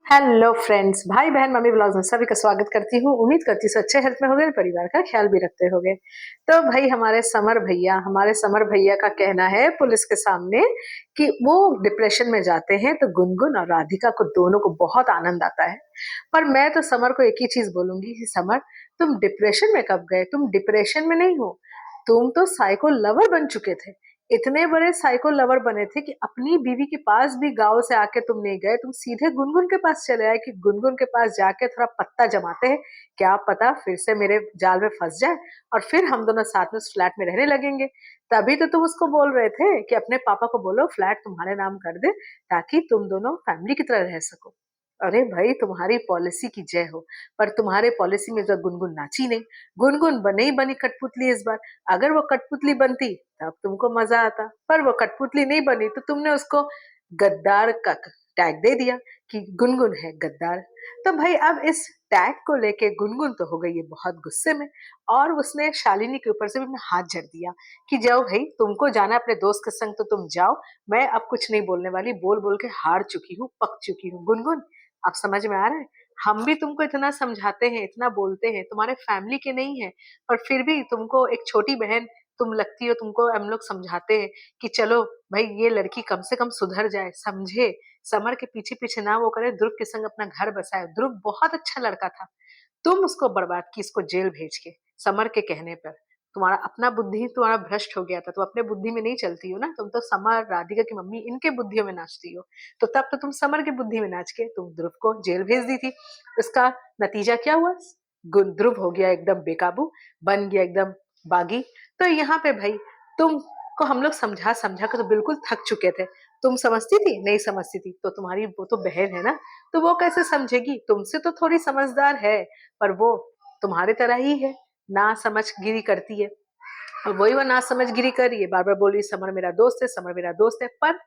Hello friends, भाई बहन mummy blogs में सभी का स्वागत करती हूँ। उम्मीद करती हूँ अच्छे हेल्थ में होगे, परिवार का ख्याल भी रखते होगे। तो भाई हमारे समर भैया का कहना है पुलिस के सामने कि वो डिप्रेशन में जाते हैं तो गुनगुन और राधिका को दोनों को बहुत आनंद आता है। पर मैं तो समर को एक ही चीज बोलूंगी कि समर, तुम डिप्रेशन में कब गए? तुम डिप्रेशन में नहीं हो, तुम तो साइको लवर बन चुके थे। इतने बड़े साइको लवर बने थे कि अपनी बीवी के पास भी गांव से आके तुम नहीं गए, तुम सीधे गुनगुन के पास चले आए कि गुनगुन के पास जाके थोड़ा पत्ता जमाते हैं, क्या पता फिर से मेरे जाल में फंस जाए और फिर हम दोनों साथ में उस फ्लैट में रहने लगेंगे। तभी तो तुम उसको बोल रहे थे कि अपने पापा को बोलो फ्लैट तुम्हारे नाम कर दे, ताकि तुम दोनों फैमिली की तरह रह सको। अरे भाई, तुम्हारी पॉलिसी की जय हो। पर तुम्हारे पॉलिसी में तो गुनगुन नाची नहीं। गुनगुन बने ही बनी कठपुतली इस बार। अगर वो कठपुतली बनती तब तुमको मजा आता, पर वो कठपुतली नहीं बनी तो तुमने उसको गद्दार का टैग दे दिया कि गुनगुन है गद्दार। तो भाई अब इस टैग को लेके गुनगुन तो हो गई है बहुत गुस्से में, और उसने शालिनी के ऊपर से भी अपना हाथ झड़ दिया कि जाओ भाई, तुमको जाना है अपने दोस्त के संग तो तुम जाओ, मैं अब कुछ नहीं बोलने वाली। बोल बोल के हार चुकी हूँ, पक चुकी हूँ। गुनगुन, अब समझ में आ रहा है? हम भी तुमको इतना समझाते हैं, इतना बोलते हैं, तुम्हारे फैमिली के नहीं है, पर फिर भी तुमको एक छोटी बहन तुम लगती हो। तुमको हम लोग समझाते हैं कि चलो भाई, ये लड़की कम से कम सुधर जाए, समझे, समर के पीछे पीछे ना वो करे, ध्रुव के संग अपना घर बसाए। ध्रुव बहुत अच्छा लड़का था, तुम उसको बर्बाद की, इसको जेल भेज के, समर के कहने पर। तुम्हारा अपना बुद्धि तुम्हारा भ्रष्ट हो गया था, तुम अपने बुद्धि में नहीं चलती हो ना, तुम तो समर, राधिका की मम्मी, इनके बुद्धियों में नाचती हो। तो तब तो तुम समर की बुद्धि में नाच के तुम ध्रुव को जेल भेज दी थी। इसका नतीजा क्या हुआ? ध्रुव हो गया एकदम बेकाबू, बन गया एकदम बागी। तो यहाँ पे भाई, तुमको हम लोग समझा समझा कर तो बिल्कुल थक चुके थे। तुम समझती थी? नहीं समझती थी तो तुम्हारी वो तो बहन है ना, तो वो कैसे समझेगी? तुमसे तो थोड़ी समझदार है, पर वो तुम्हारे तरह ही है, ना समझगिरी करती है। और वही वो ना समझगिरी कर रही है, बार बार बोल रही है समर मेरा दोस्त है, समर मेरा दोस्त है। पर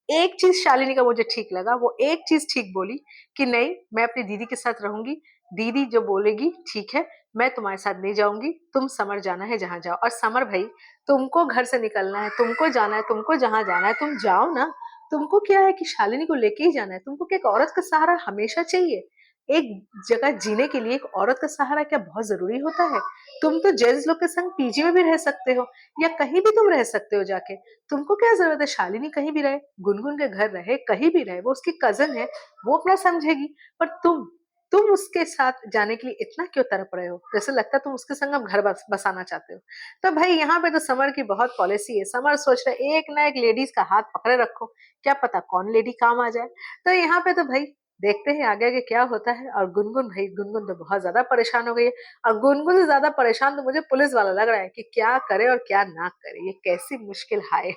एक चीज शालिनी का मुझे ठीक लगा, वो एक चीज ठीक बोली कि नहीं, मैं अपनी दीदी के साथ रहूंगी, दीदी जो बोलेगी ठीक है, मैं तुम्हारे साथ नहीं जाऊंगी, तुम समर जाना है जहां जाओ। और समर भाई, तुमको घर से निकलना है, तुमको जाना है, तुमको जहां जाना है तुम जाओ ना। तुमको क्या है कि शालिनी को लेके ही जाना है? तुमको क्या एक औरत का सहारा हमेशा चाहिए? एक जगह जीने के लिए एक औरत का सहारा क्या बहुत जरूरी होता है? तुम तो जेंट्स लोग के संग पीजी में भी रह सकते हो, या कहीं भी तुम रह सकते हो जाके। तुमको क्या जरूरत है शालिनी कहीं भी रहे, गुनगुन के घर रहे, कहीं भी रहे, वो उसकी कजन है, वो अपना समझेगी। पर तुम उसके साथ जाने के लिए इतना क्यों तड़प रहे हो? जैसे लगता है तुम उसके संग अब घर बसाना चाहते हो। तो भाई यहाँ पे तो समर की बहुत पॉलिसी है। समर सोच रहा है एक ना एक लेडीज का हाथ पकड़े रखो, क्या पता कौन लेडी काम आ जाए। तो यहाँ पे तो भाई देखते हैं आगे आगे क्या होता है। और गुनगुन भाई, गुनगुन तो बहुत ज्यादा परेशान हो गई है। और गुनगुन से ज्यादा परेशान तो मुझे पुलिस वाला लग रहा है कि क्या करे और क्या ना करे, ये कैसी मुश्किल है।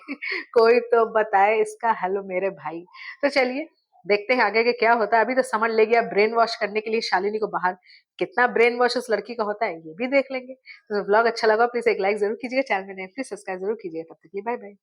कोई तो बताए इसका हल मेरे भाई। तो चलिए देखते हैं आगे के क्या होता है। अभी तो समझ ले गया ब्रेन वॉश करने के लिए शालिनी को बाहर, कितना ब्रेन वॉश उस लड़की का होता है ये भी देख लेंगे। तो ब्लॉग अच्छा लगा प्लीज एक लाइक जरूर कीजिएगा, चैनल में नए प्लीज सब्सक्राइब जरूर कीजिएगा। तब तक के लिए बाय बाय।